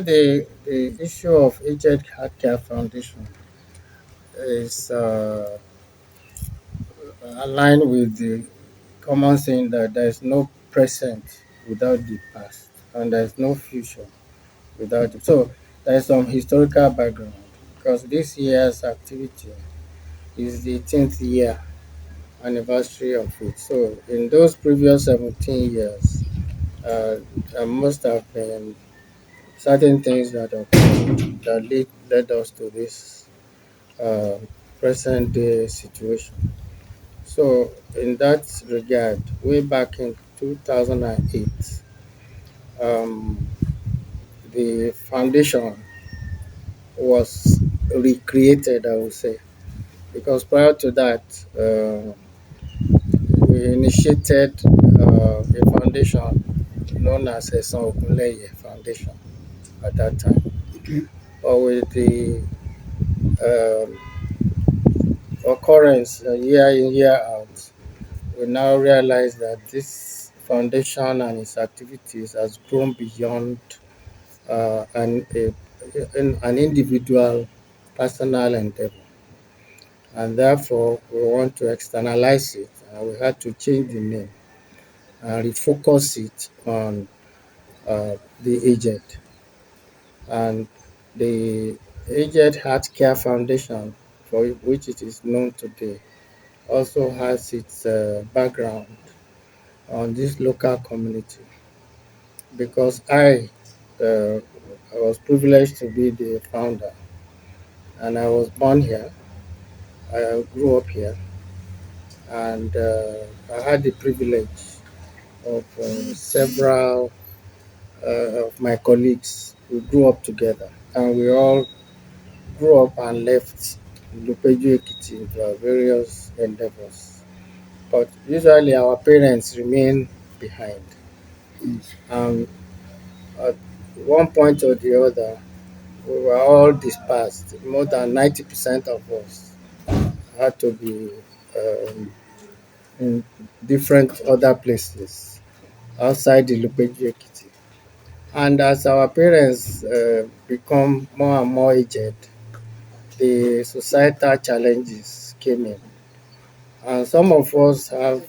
Well, the issue of aged healthcare foundation is aligned with the common saying that there is no present without the past, and there is no future without it. So there is some historical background because this year's activity is the 18th year anniversary of it. So in those previous 17 years, there must have been certain things that occurred that led us to this uh, present day situation. So, in that regard, way back in 2008, um, the foundation was recreated, I would say, because prior to that, we initiated a foundation known as Esan Ogunleye Foundation at that time. Okay. But with the um, occurrence year in, year out, we now realize that this foundation and its activities has grown beyond an individual personal endeavor. And therefore, we want to externalize it. And we had to change the name and refocus it on the aged. And the Aged Healthcare Foundation, for which it is known today, also has its background on this local community because uh, I was privileged to be the founder and I was born here. I grew up here and I had the privilege of several of my colleagues. We grew up together and we all grew up and left Lupeju Ekiti into our various endeavors. But usually our parents remain behind. Yes. And at one point or the other, we were all dispersed. More than 90% of us had to be um, in different other places outside the Lupeju Ekiti. And as our parents become more and more aged, the societal challenges came in. And some of us have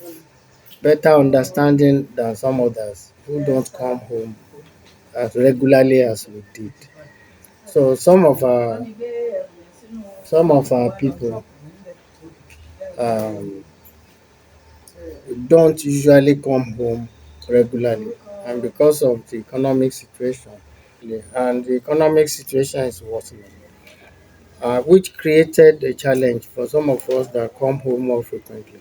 better understanding than some others who don't come home as regularly as we did. So some of our people um, don't usually come home regularly, and because of the economic situation, and the economic situation is worsening, which created a challenge for some of us that come home more frequently.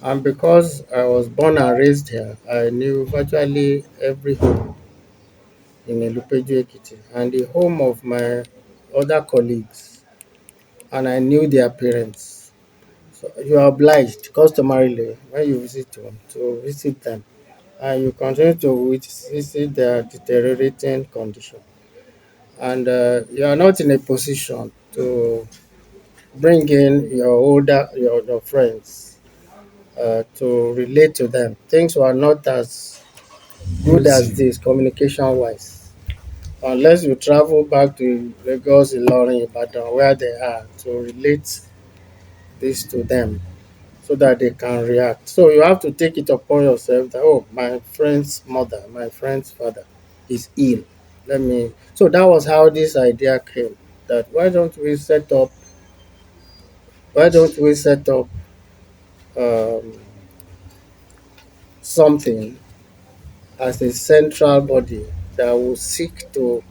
And because I was born and raised here, I knew virtually every home in Elupeju Ekiti and the home of my other colleagues, and I knew their parents. So you are obliged customarily when you visit home to visit them and you continue to visit their deteriorating condition. And you are not in a position to bring in your friends to relate to them. Things were not as good as Yes. this communication wise. Unless you travel back to Lagos, Ilorin, Ibadan, where they are, to relate this to them so that they can react. So you have to take it upon yourself that, oh, my friend's mother, my friend's father is ill. So that was how this idea came that why don't we set up um, something as a central body that will seek to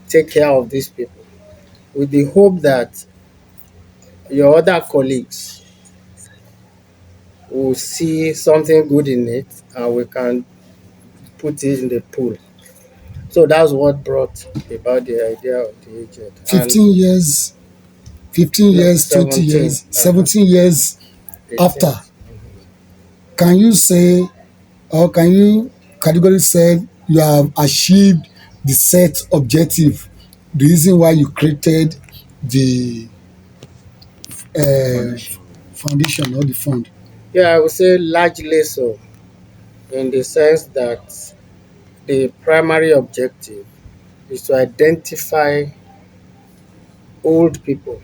take care of these people with the hope that your other colleagues will see something good in it and we can put it in the pool. So that's what brought about the idea of the agent. And 15 years, 15 no, years, 20 17, years, 17 years after, 18. can you say, or can you categorically say you have achieved the set objective, the reason why you created the uh, foundation or the fund? Yeah, I would say largely so, in the sense that the primary objective is to identify old people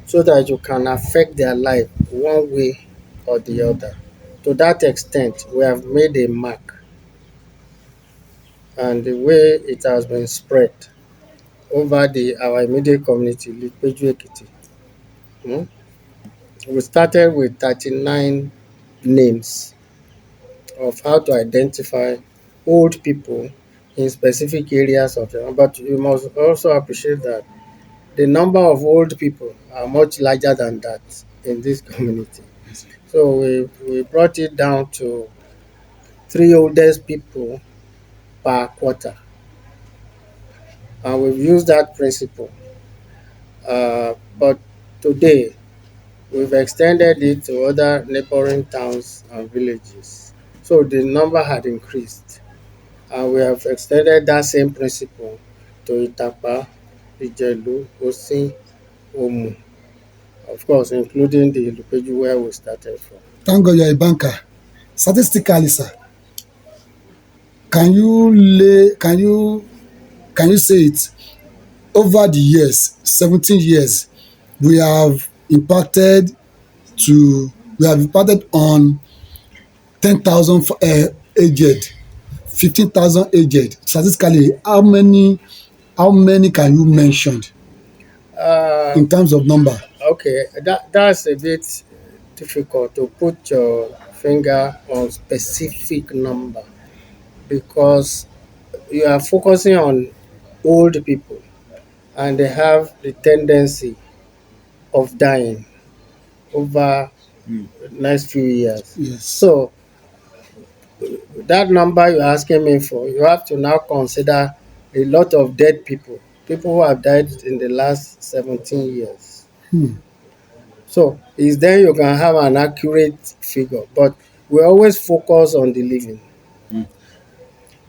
so that you can affect their life one way or the other. To that extent, we have made a mark, and the way it has been spread over the our immediate community, Lipeju Ekiti. Hmm? We started with 39 names of how to identify old people in specific areas of the, but you must also appreciate that the number of old people are much larger than that in this community. So we brought it down to three oldest people per quarter, and we've used that principle. But today, we've extended it to other neighboring towns and villages. So the number had increased, and we have extended that same principle to Itapa, Ijelu, Osin, Omu, of course, including the Lupeju where we started from. Thank God you're a banker. Statistically, sir, can you lay can you say it, over the years, 17 years, we have impacted we have impacted on 10,000 aged, 15,000 aged. Statistically, how many can you mention Uh, in terms of number? okay, that's a bit difficult to put your finger on specific number because you are focusing on old people and they have the tendency of dying over the next few years. Yes. So that number you're asking me for, you have to now consider a lot of dead people, people who have died in the last 17 years. Hmm. So is then you can have an accurate figure, but we always focus on the living,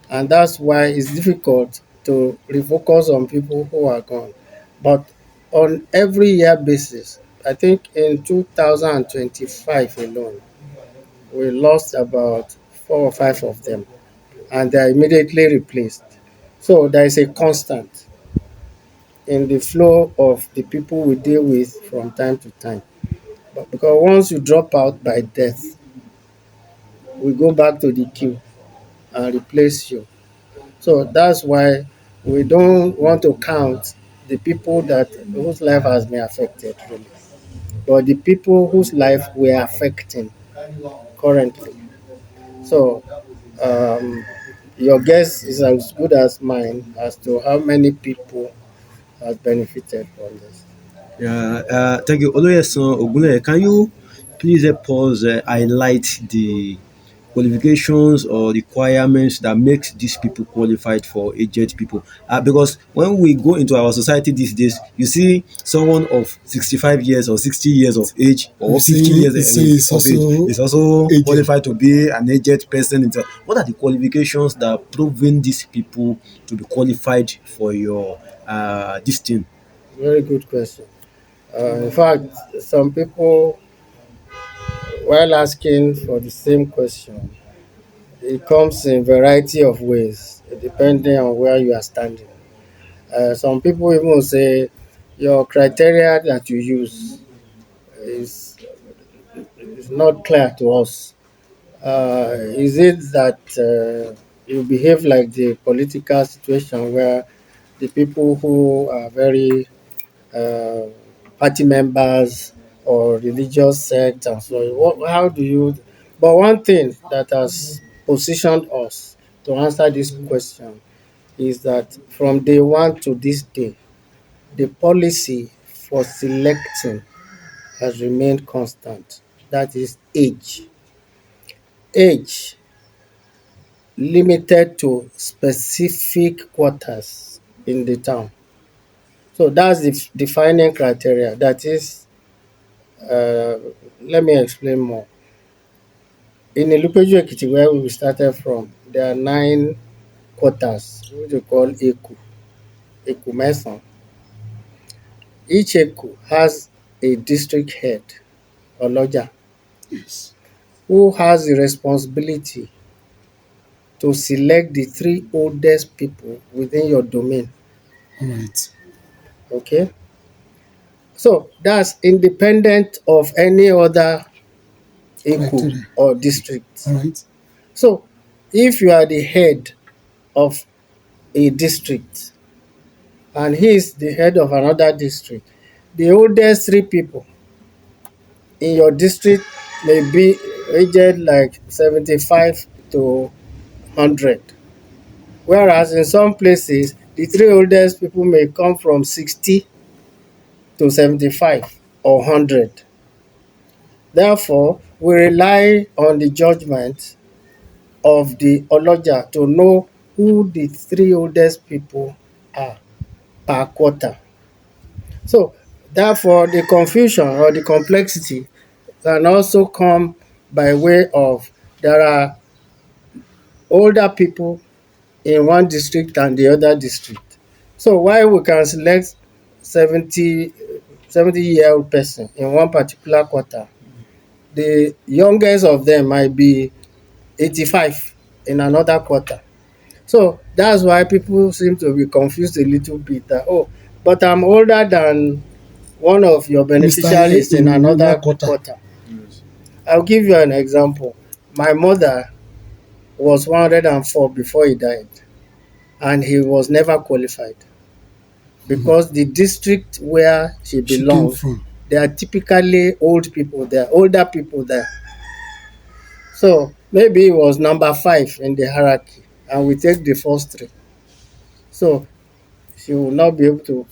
and that's why it's difficult to refocus on people who are gone. But on every year basis, I think in 2025 alone, we lost about four or five of them, and they are immediately replaced. So there is a constant in the flow of the people we deal with from time to time. But because once you drop out by death, we go back to the queue and replace you. So that's why we don't want to count the people that whose life has been affected really, but the people whose life we are affecting currently. So um, your guess is as good as mine as to how many people has benefited from this. Yeah, thank you. Oloye son Ogunleye, can you please help us highlight the qualifications or requirements that makes these people qualified for aged people? Because when we go into our society these days, you see someone of 65 years or 60 years of age You or 50 say years you say it's of age also is also aged. qualified to be an aged person. What are the qualifications that are proving these people to be qualified for your this thing? Very good question. In fact, some people, while asking for the same question, it comes in variety of ways, depending on where you are standing. Some people even say your criteria that you use is, is not clear to us. Is it that you behave like the political situation where the people who are very uh, party members or religious sects and so on? How do you? But one thing that has positioned us to answer this question is that from day one to this day, the policy for selecting has remained constant. That is age. Age limited to specific quarters in the town. So that's the defining criteria. That is, uh, let me explain more. In Ilupeju Ekiti, where we started from, there are 9 quarters, which we call Eku, Eku Meson. Each Eku has a district head, Oloja, Yes. who has the responsibility to select the three oldest people within your domain. All right. Okay, so that's independent of any other echo Criteria. or All district. right. So if you are the head of a district and he is the head of another district, the oldest three people in your district may be aged like 75 to 100. Whereas in some places, the three oldest people may come from 60 to 75 or 100. Therefore, we rely on the judgment of the Oloja to know who the three oldest people are per quarter. So, therefore, the confusion or the complexity can also come by way of there are older people in one district than the other district. So while we can select 70-year-old person in one particular quarter, the youngest of them might be 85 in another quarter. So that's why people seem to be confused a little bit that, oh, but I'm older than one of your Mr. A beneficiaries in in that another quarter. quarter. I'll give you an example. My mother was 104 before he died, and he was never qualified because the district where she She came belonged, from. there are typically old people there, older people there. So maybe he was number 5 in the hierarchy, and we take the first three. So she will not be able to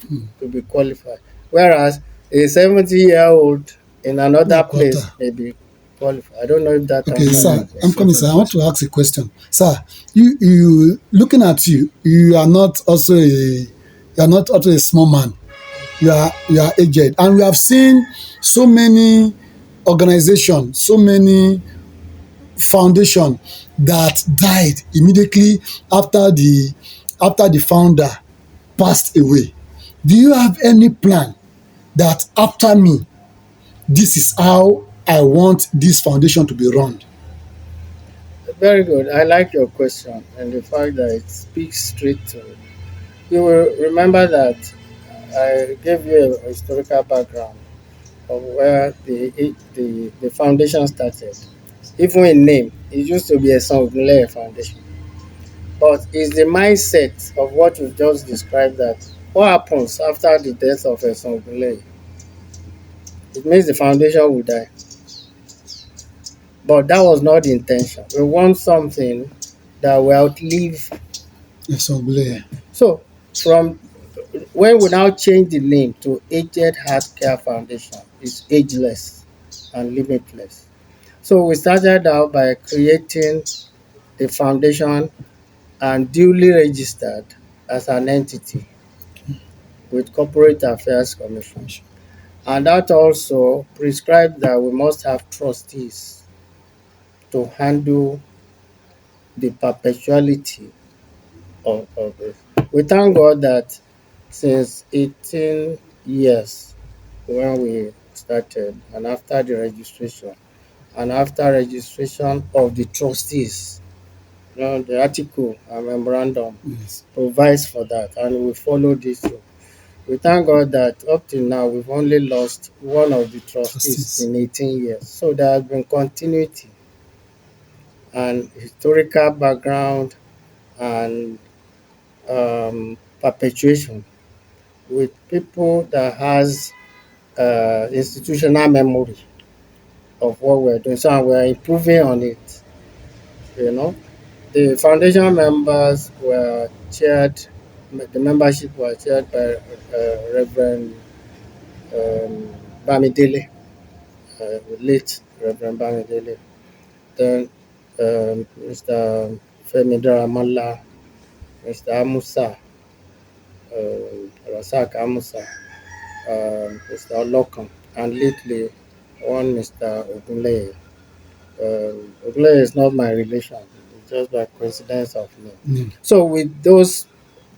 be qualified. Whereas a 70-year-old in another That quarter. place may be qualified. I don't know if that Okay, answers sir, your I'm question. coming, sir. I want to ask a question. Sir, you looking at you, you are not also a small man. You are aged. And we have seen so many organizations, so many foundation that died immediately after the founder passed away. Do you have any plan that after me, this is how I want this foundation to be run? Very good. I like your question and the fact that it speaks straight to it. You will remember that I gave you a historical background of where the foundation started. Even in name, it used to be a Ogunleye Foundation. But it's the mindset of what you just described that what happens after the death of Esan Ogunleye? It means the foundation will die. But that was not the intention. We want something that will outlive. Yes, Ogunleye. So from when we now change the name to Aged Healthcare Foundation, it's ageless and limitless. So we started out by creating the foundation and duly registered as an entity with Corporate Affairs Commission. And that also prescribed that we must have trustees to handle the perpetuality of it. We thank God that since 18 years when we started and after registration of the trustees, the article and memorandum Yes, provides for that, and we follow this. We thank God that up till now we've only lost one of the trustees trustees. in 18 years. So there has been continuity and historical background and perpetuation with people that has institutional memory of what we're doing. So we're improving on it. You know, the foundation members were chaired. The membership was chaired by Reverend Bamidele, late Reverend Bamidele. Then Mr. Femi Daramola, Mr. Amusa, Rasak Amusa, Mr. Olokan, and lately one Mr. Ogunleye. Ogunleye is not my relation, it's just by coincidence of name. Mm. So with those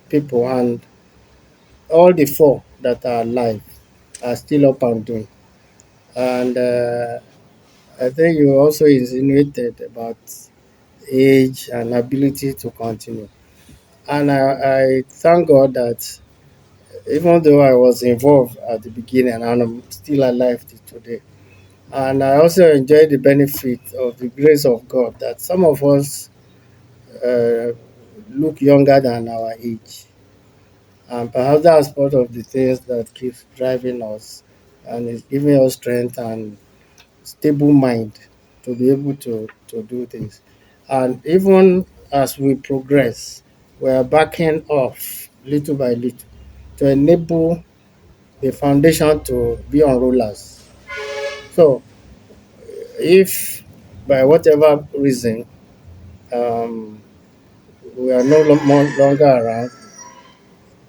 people and all the four that are alive are still up and doing. And I think you also insinuated about age, and ability to continue. And I thank God that even though I was involved at the beginning and I'm still alive till today. And I also enjoy the benefit of the grace of God that some of us uh, look younger than our age. And perhaps that's part of the things that keeps driving us and is giving us strength and stable mind to be able to do this. And even as we progress, we are backing off little by little to enable the foundation to be on rollers. So if by whatever reason um, we are no more longer around,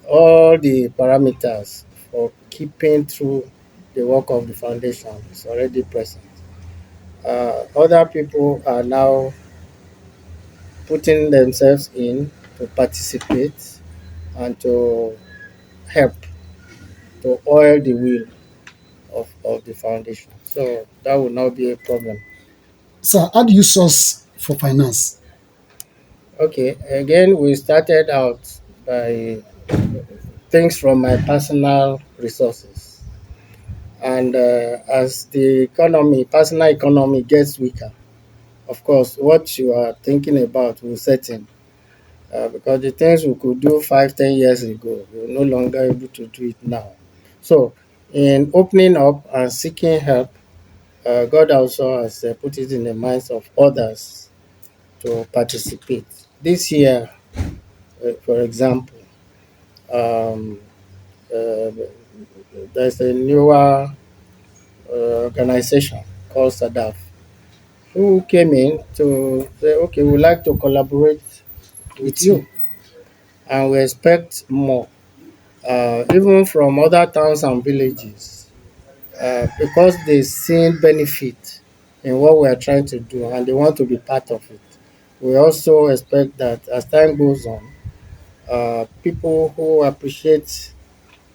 all the parameters for keeping through the work of the foundation is already present. Other people are now putting themselves in to participate and to help to oil the wheel of the foundation. So that will not be a problem. Sir, how do you source for finance? Okay, again, we started out by things from my personal resources. And as the economy, personal economy gets weaker, of course, what you are thinking about will set in. Because the things we could do 5, 10 years ago, we're no longer able to do it now. So, in opening up and seeking help, God also has put it in the minds of others to participate. This year, for example, um, uh, there's a newer organization called SADAF who came in to say, okay, we'd like to collaborate with With you? you and we expect more, even from other towns and villages, because they see benefit in what we are trying to do and they want to be part of it. We also expect that as time goes on, people who appreciate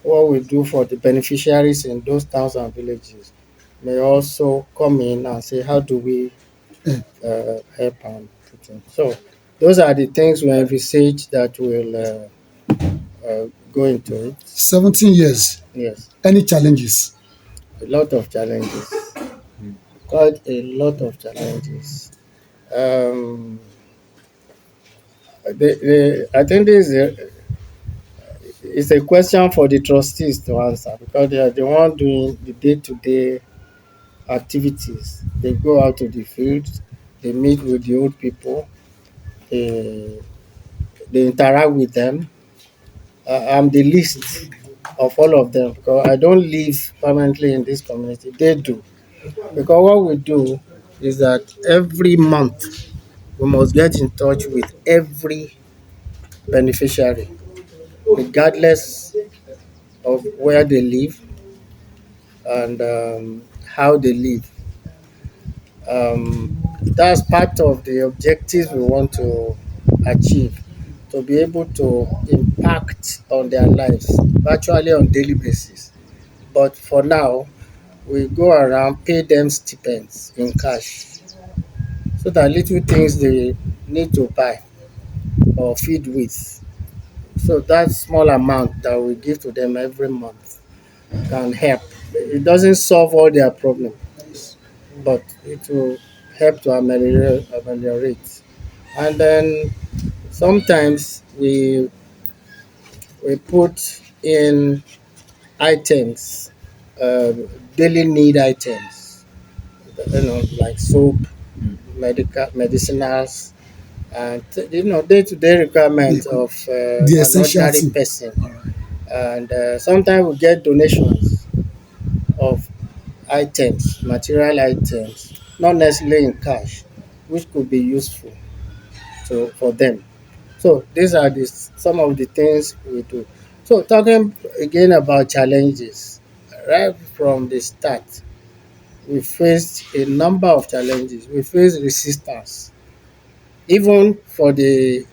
what we do for the beneficiaries in those towns and villages may also come in and say, how do we Eh, help and put in? So those are the things we envisage that will go into it. 17 years. Yes, Any challenges? a lot of challenges, quite a lot of challenges. Um, I think this is a question for the trustees to answer because they are the one doing the day-to-day activities. They go out to the field, they meet with the old people, they, they interact with them. I'm the least of all of them because I don't live permanently in this community. They do. Because what we do is that every month we must get in touch with every beneficiary, regardless of where they live and how they live. That's part of the objectives we want to achieve, to be able to impact on their lives virtually on daily basis. But for now, we go around pay them stipends in cash so that little things they need to buy or feed with. So that small amount that we give to them every month can help. It doesn't solve all their problems, but it will help to ameliorate. And then sometimes we put in items, uh, daily need items, like soap, medicinals, and day-to-day Yeah, requirements of the an essential ordinary thing. person. All right. And sometimes we get donations of items, material items, not necessarily in cash, which could be useful for them. So these are some of the things we do. So talking again about challenges, right from the start, we faced a number of challenges. We faced resistance, even for the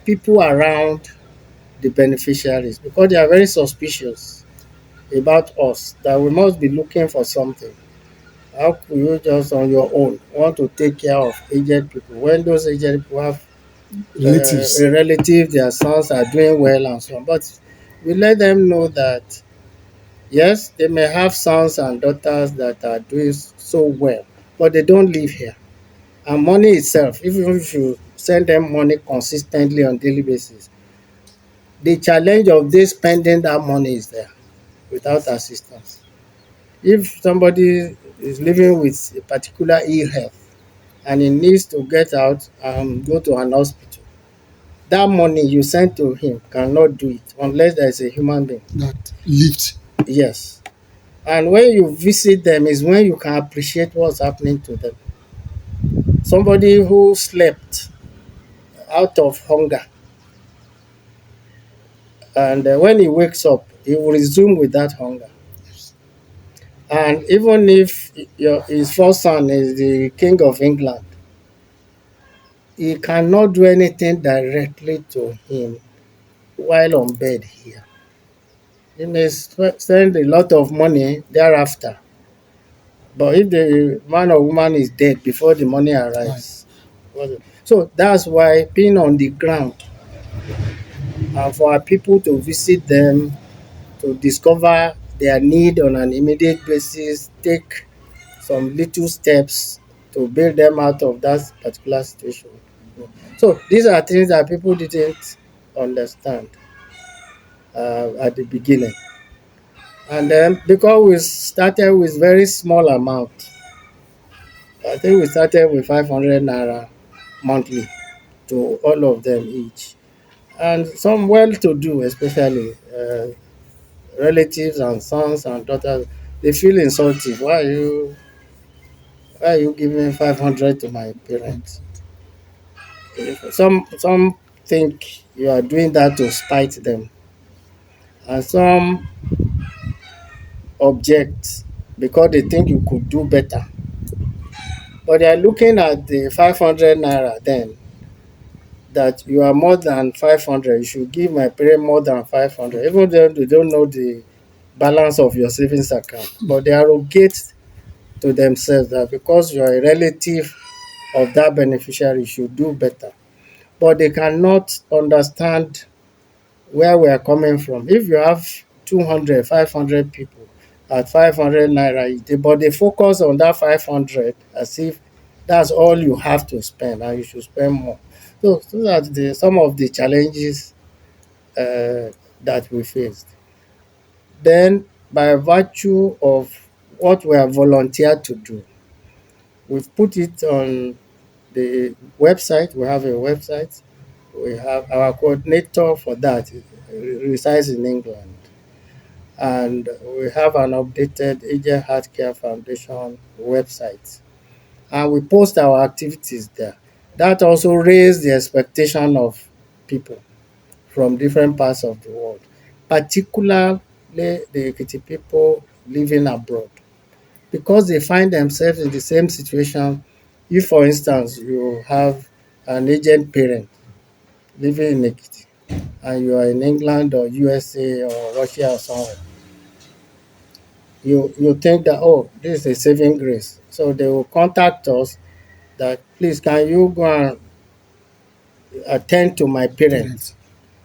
people around the beneficiaries, because they are very suspicious about us that we must be looking for something. How could you just on your own want to take care of aged people when those aged people have relatives. a relative, their sons are doing well and so on? But we let them know that yes, they may have sons and daughters that are doing so well, but they don't live here. And money itself, even if you send them money consistently on daily basis, the challenge of they spending that money is there without assistance. If somebody is living with a particular ill health and he needs to get out and go to an hospital, that money you send to him cannot do it unless there is a human being. That lift. Yes. And when you visit them is when you can appreciate what's happening to them. Somebody who slept out of hunger, and when he wakes up, he will resume with that hunger. And even if his first son is the king of England, he cannot do anything directly to him while on bed here. He may spend a lot of money thereafter. But if the man or woman is dead before the money Right. arrives, so that's why being on the ground and for our people to visit them, to discover their need on an immediate basis, take some little steps to build them out of that particular situation. So these are things that people didn't understand at the beginning. And then because we started with very small amount, I think we started with 500 naira monthly to all of them each. And some well-to-do, especially relatives and sons and daughters, they feel insulted. Why are you giving 500 to my parents? Some think you are doing that to spite them, and some object because they think you could do better. But they are looking at the 500 naira then that you are more than 500. You should give my parent more than 500, even though they don't know the balance of your savings account. But they arrogate to themselves that because you are a relative of that beneficiary, you should do better. But they cannot understand where we are coming from. If you have 200, 500 people at 500 naira each, but they focus on that 500 as if that's all you have to spend and you should spend more. So that's some of the challenges that we faced. Then, by virtue of what we have volunteered to do, we've put it on the website. We have a website. We have our coordinator for that resides in England. And we have an updated Agent Healthcare Foundation website. And we post our activities there. That also raised the expectation of people from different parts of the world, particularly the Ekiti people living abroad, because they find themselves in the same situation. If, for instance, you have an aged parent living in Ekiti and you are in England or USA or Russia or somewhere, you think that, oh, this is a saving grace. So they will contact us that, please, can you go and attend to my parents? Parents.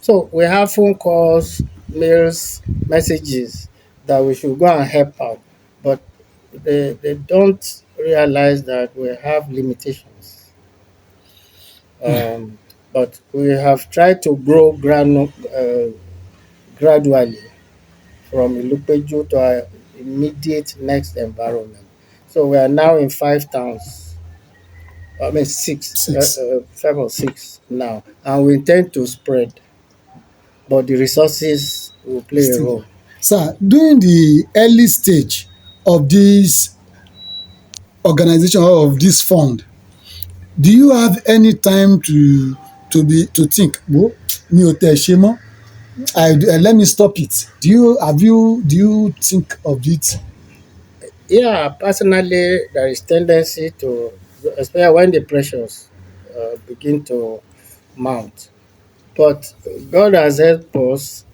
So we have phone calls, mails, messages that we should go and help out. But they don't realize that we have limitations. Um, but we have tried to grow gradually from Ilupeju to our immediate next environment. So we are now in 5 towns. I mean six, 6. 5 or 6 now, and we intend to spread, but the resources will play a Still. role. Sir, during the early stage of this organization or of this fund, do you have any time to think, wo mi ò tẹ̀ ṣe mọ́, let me stop it? Do you think of it? Yeah, personally, there is tendency to, especially when the pressures begin to mount. But God has helped us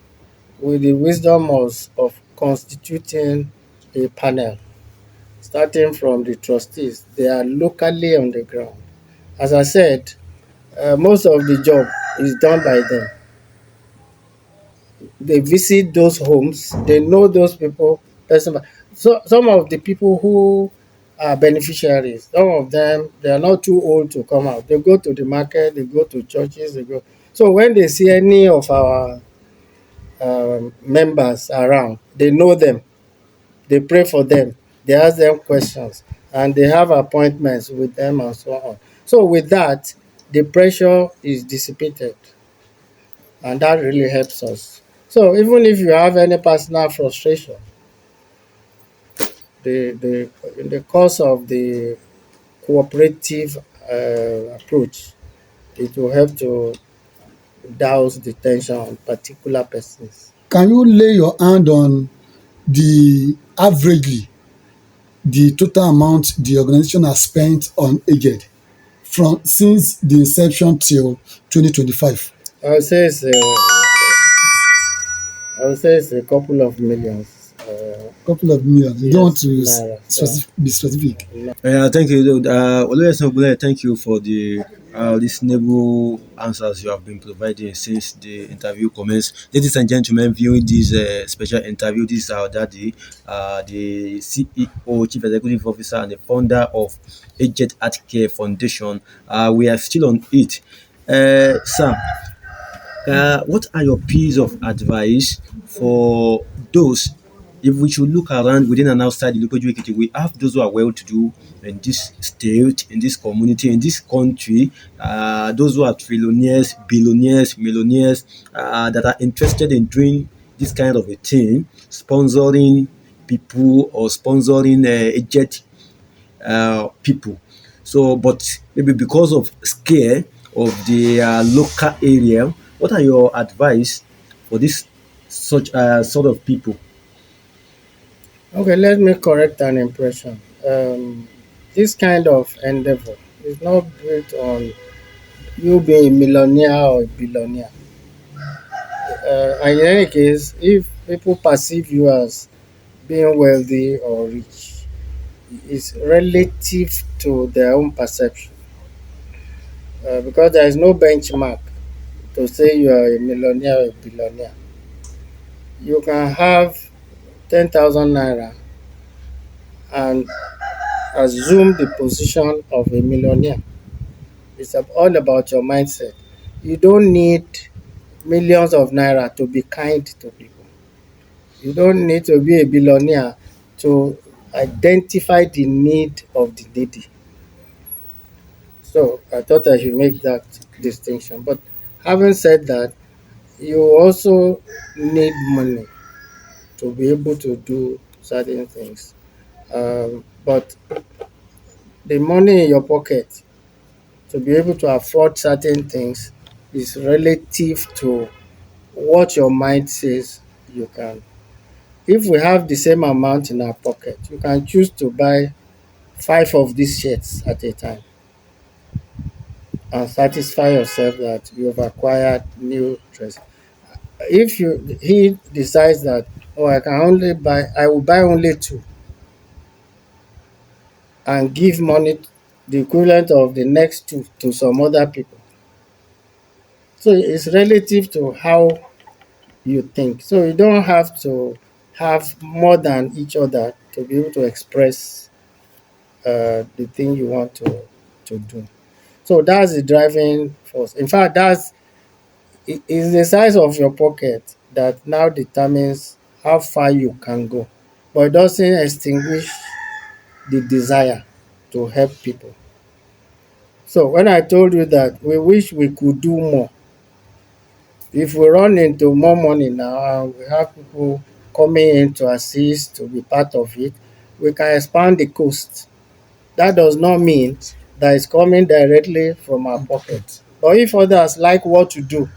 with the wisdom of constituting a panel starting from the trustees. They are locally on the ground. As I said, most of the job is done by them. They visit those homes, they know those people person. So some of the people who are beneficiaries, some of them they are not too old to come out. They go to the market, they go to churches, they go. So when they see any of our members around, they know them, they pray for them, they ask them questions, and they have appointments with them and so on. So with that, the pressure is dissipated, and that really helps us. So even if you have any personal frustration, the in the course of the cooperative approach, it will help to douse the tension on particular persons. Can you lay your hand on the averagely the total amount the organization has spent on aged from since the inception till 2025? I would say it's a couple of millions. Couple of millions. You don't want Yes, to naira. So, be specific. Thank you. Oloye Ogunleye, thank you for the reasonable answers you have been providing since the interview commenced. Ladies and gentlemen, viewing this special interview, this is our daddy, the CEO, Chief Executive Officer, and the founder of Aged Art Care Foundation. We are still on it. Sam, what are your piece of advice for those? If we should look around within and outside the local jurisdiction, we have those who are well to do in this state, in this community, in this country, those who are trillionaires, billionaires, millionaires that are interested in doing this kind of a thing, sponsoring people or sponsoring aged people. So, but maybe because of scare of the local area, what are your advice for this such sort of people? okay, let me correct an impression. This kind of endeavor is not built on you being a millionaire or a billionaire. And in any case, if people perceive you as being wealthy or rich, it's relative to their own perception, because there is no benchmark to say you are a millionaire or a billionaire. You can have 10,000 naira and assume the position of a millionaire. It's all about your mindset. You don't need millions of naira to be kind to people. You don't need to be a billionaire to identify the need of the needy. So I thought I should make that distinction. But having said that, you also need money to be able to do certain things. But the money in your pocket to be able to afford certain things is relative to what your mind says you can. If we have the same amount in our pocket, you can choose to buy five of these shirts at a time and satisfy yourself that you have acquired new dress. If he decides that, oh, I will buy only two and give money the equivalent of the next two to some other people. So it's relative to how you think. So you don't have to have more than each other to be able to express the thing you want to do. So that's the driving force. In fact, it's the size of your pocket that now determines how far you can go. But it doesn't extinguish the desire to help people. So when I told you that we wish we could do more, if we run into more money now and we have people coming in to assist, to be part of it, we can expand the coast. That does not mean that it's coming directly from our pocket. But if others like what to do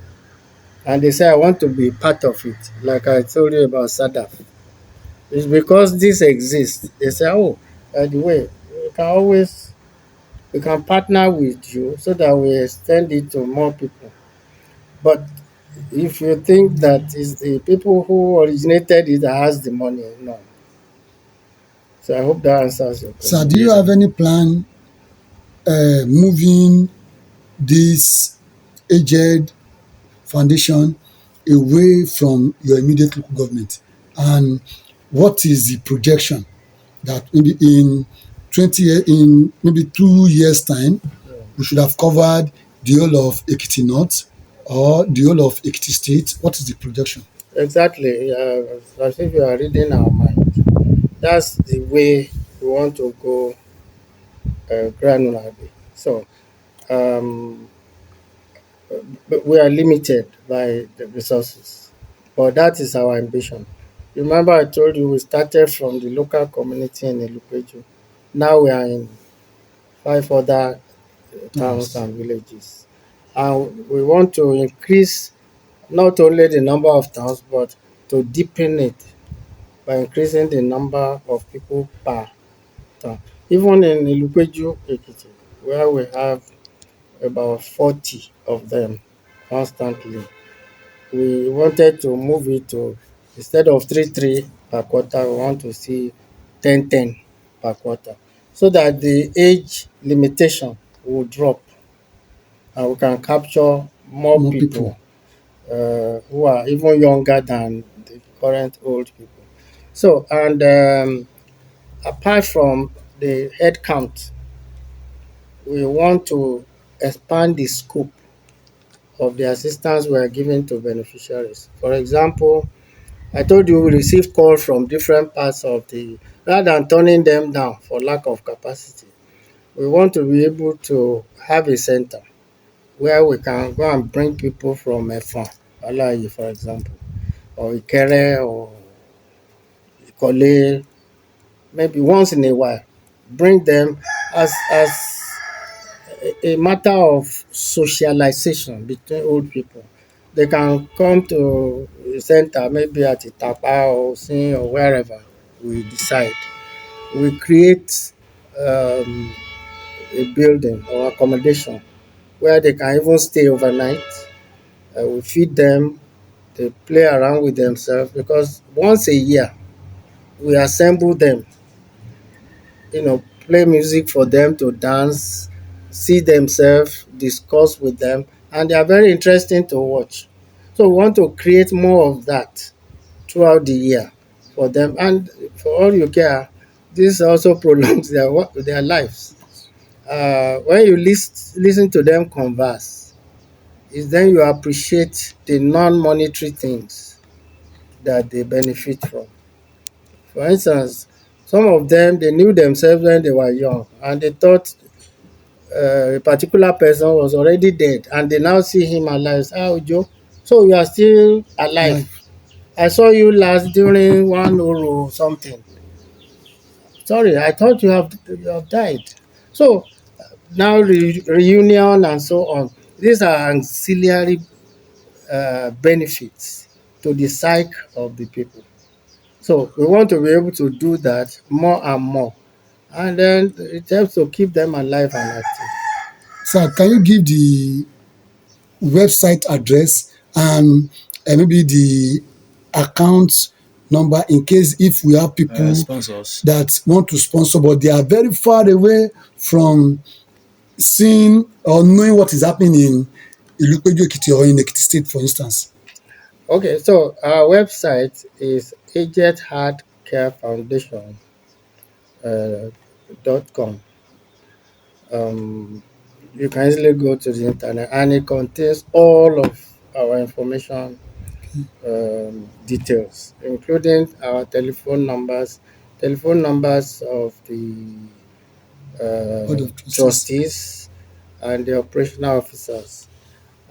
and they say, I want to be part of it, like I told you about SADAF, it's because this exists. They say, oh, by the way, we can partner with you so that we extend it to more people. But if you think that it's the people who originated it that has the money, no. So I hope that answers your Sir, question. do you Yes, sir. have any plan moving this aged foundation away from your immediate local government? And what is the projection that maybe in in maybe 2 years' time, we should have covered the whole of Ekiti North or the whole of Ekiti State? What is the projection? Exactly. As if you are reading our mind. That's the way we want to go granularly. So um, but we are limited by the resources, but that is our ambition. Remember, I told you we started from the local community in Elupeju. Now we are in five other towns Yes. and villages, and we want to increase not only the number of towns but to deepen it by increasing the number of people per town. Even in Ilupeju, Ekiti, where we have about 40 of them constantly, we wanted to move it to, instead of 3 3 per quarter, we want to see 10 10 per quarter, so that the age limitation will drop and we can capture more More people. people who are even younger than the current old people. So, and apart from the head count, we want to expand the scope of the assistance we are giving to beneficiaries. For example, I told you we receive calls from different parts of the, rather than turning them down for lack of capacity, we want to be able to have a center where we can go and bring people from Efon, Oloye, for example, or Ikere or Ikole, maybe once in a while. Bring them as a matter of socialization between old people. They can come to a center, maybe at Itapa or Sin or wherever we decide. We create um, a building or accommodation where they can even stay overnight. We feed them, they play around with themselves, because once a year we assemble them, play music for them to dance, see themselves, discuss with them, and they are very interesting to watch. So we want to create more of that throughout the year for them, and for all you care, this also prolongs their lives. When you listen to them converse, is then you appreciate the non-monetary things that they benefit from. For instance, some of them, they knew themselves when they were young and they thought a particular person was already dead, and they now see him alive. Say, "Ah, Ojo, so you are still alive. Life. I saw you last during one Oro something. Sorry, I thought you have died." So now reunion and so on. These are ancillary benefits to the psyche of the people. So we want to be able to do that more and more, and then it helps to keep them alive and active. Sir, can you give the website address and maybe the account number in case if we have people Sponsors. that want to sponsor but they are very far away from seeing or knowing what is happening in Ilupeju Ekiti or in Ekiti State, for instance? Okay, so our website is agedheartcarefoundation .com. Um, you can easily go to the internet, and it contains all of our information details, including our telephone numbers of the Board of Trustees. trustees and the operational officers.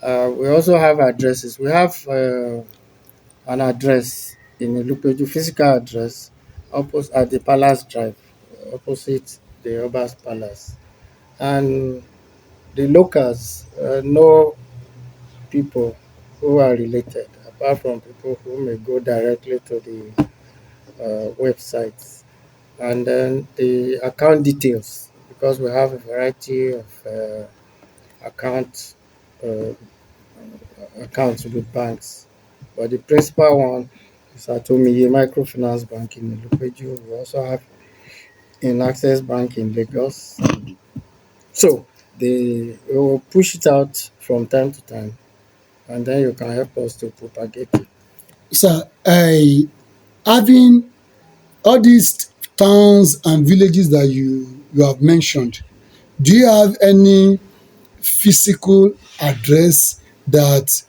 We also have addresses. We have an address in Ilupeju, physical address, opposite at the Palace Drive, opposite the Obas Palace. And the locals know people who are related, apart from people who may go directly to the websites. And then the account details, because we have a variety of accounts uh, accounts with banks. But the principal one is Atomiye Microfinance Bank in Ilupeju. We also have in Access Bank in Lagos. So they will push it out from time to time, and then you can help us to propagate it. Sir, I having all these towns and villages that you have mentioned, do you have any physical address that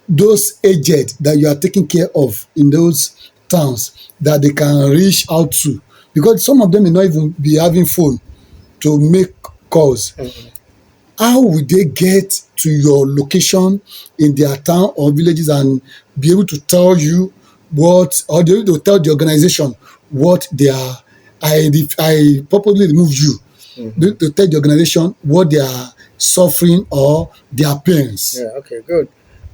those aged that you are taking care of in those towns that they can reach out to? Because some of them may not even be having phone to make calls. Mhm. How will they get to your location in their town or villages and be able to tell you what, or they able to tell the organization what they are? I purposely remove you Mhm. to tell the organization what they are suffering or their pains. Yeah, okay, good.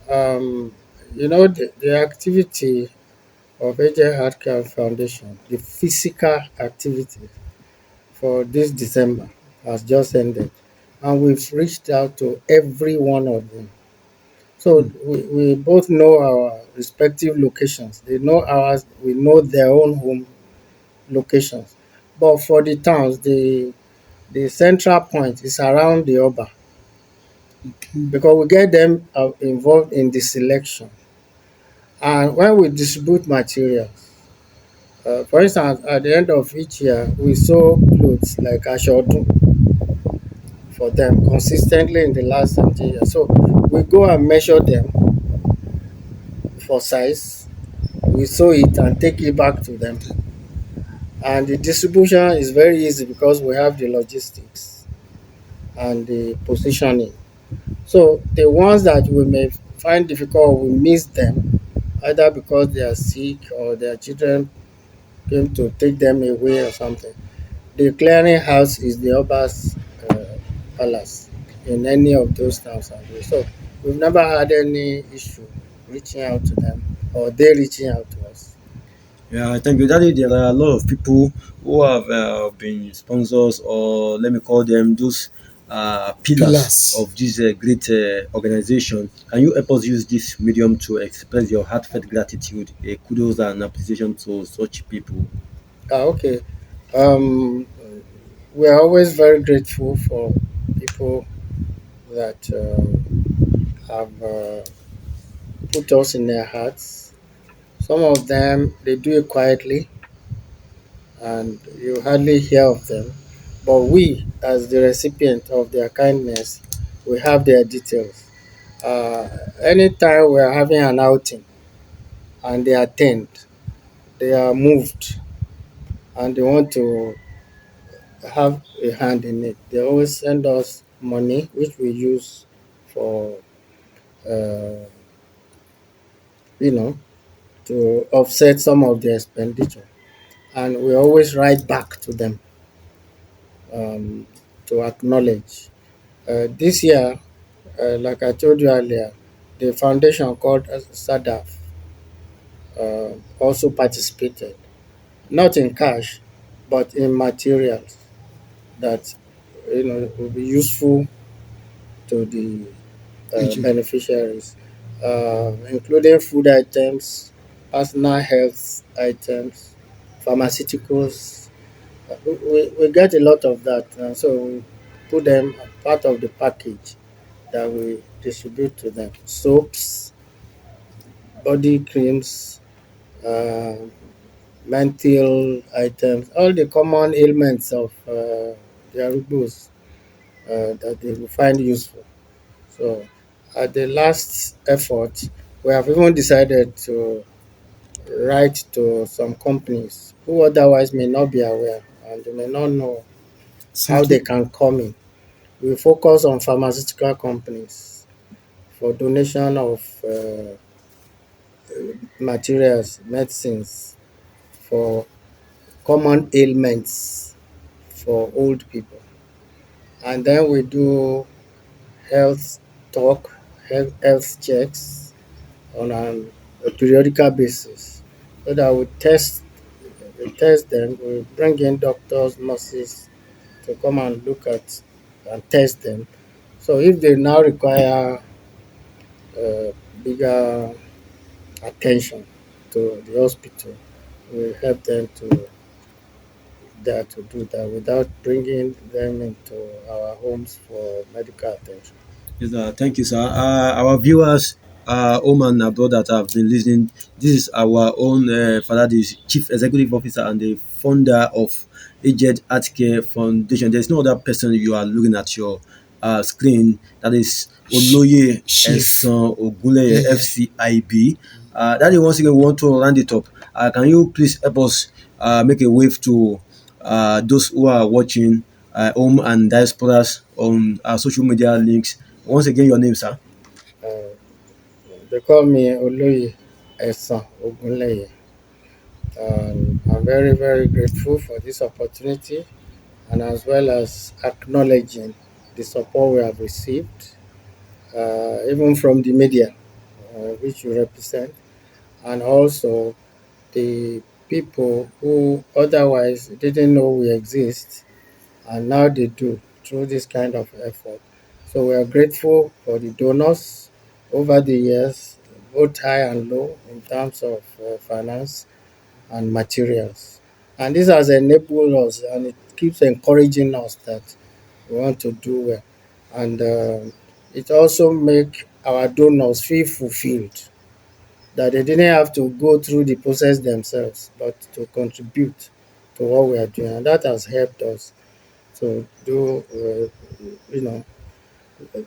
Um, the activity of AJ Healthcare Foundation, the physical activity for this December has just ended, and we've reached out to every one of them. So we both know our respective locations. They know ours, we know their own home locations. But for the towns, the central point is around the Oba, Okay. because we get them involved in the selection. And when we distribute materials, for instance, at the end of each year, we sew clothes like Ashodun for them consistently in the last 70 years. So we go and measure them for size, we sew it and take it back to them. And the distribution is very easy because we have the logistics and the positioning. So the ones that we may find difficult, we miss them, either because they are sick or their children came to take them away or something. The clearing house is the Oba's palace in any of those towns and villages. So we've never had any issue reaching out to them or they reaching out to us. Yeah, thank you. Daddy, there are a lot of people who have been sponsors, or let me call them those pillars Pillars. of this great organization. Can you help us use this medium to express your heartfelt gratitude, kudos and appreciation to such people? Okay. Um, we are always very grateful for people that have put us in their hearts. Some of them, they do it quietly and you hardly hear of them. But we, as the recipient of their kindness, we have their details. Uh, Anytime we are having an outing and they attend, they are moved and they want to have a hand in it. They always send us money, which we use for, uh, you know, to offset some of the expenditure. And we always write back to them um, to acknowledge. This year, like I told you earlier, the foundation called SADAF also participated, not in cash, but in materials that will be useful to the Agent. beneficiaries, including food items, personal health items, pharmaceuticals. We get a lot of that, so we put them as part of the package that we distribute to them. Soaps, body creams, uh, mental items, all the common ailments of the Arubos that they will find useful. So, at the last effort, we have even decided to write to some companies who otherwise may not be aware and they may not know how they Simply. can come in. We focus on pharmaceutical companies for donation of materials, medicines for common ailments for old people. And then we do health talk, health checks on a periodical basis so that we test them, we bring in doctors, nurses to come and look at and test them. So if they now require bigger attention to the hospital, we help them to there to do that without bringing them into our homes for medical attention. Yes, thank you, sir. Our viewers, home and abroad that have been listening, this is our own father, the Chief Executive Officer and the founder of Aged Healthcare Foundation. There's no other person you are looking at your screen. That is Oloye Chief. Esan Ogunleye Yes. FCIB. That is once again we want to round it up. Can you please help us make a wave to those who are watching home and diasporas on social media links. Once again, your name, sir. Uh, they call me Oloye Esan Ogunleye. I'm very, very grateful for this opportunity and as well as acknowledging the support we have received, even from the media, which you represent, and also the people who otherwise didn't know we exist, and now they do through this kind of effort. So we are grateful for the donors over the years, both high and low, in terms of finance and materials. And this has enabled us, and it keeps encouraging us that we want to do well. And it also make our donors feel fulfilled that they didn't have to go through the process themselves, but to contribute to what we are doing, and that has helped us to do,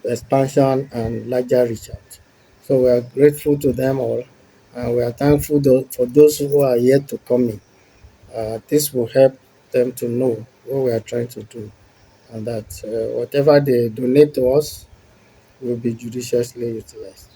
expansion and larger reach out. So we are grateful to them all, and we are thankful for those who are yet to come in. This will help them to know what we are trying to do, and that whatever they donate to us will be judiciously utilized.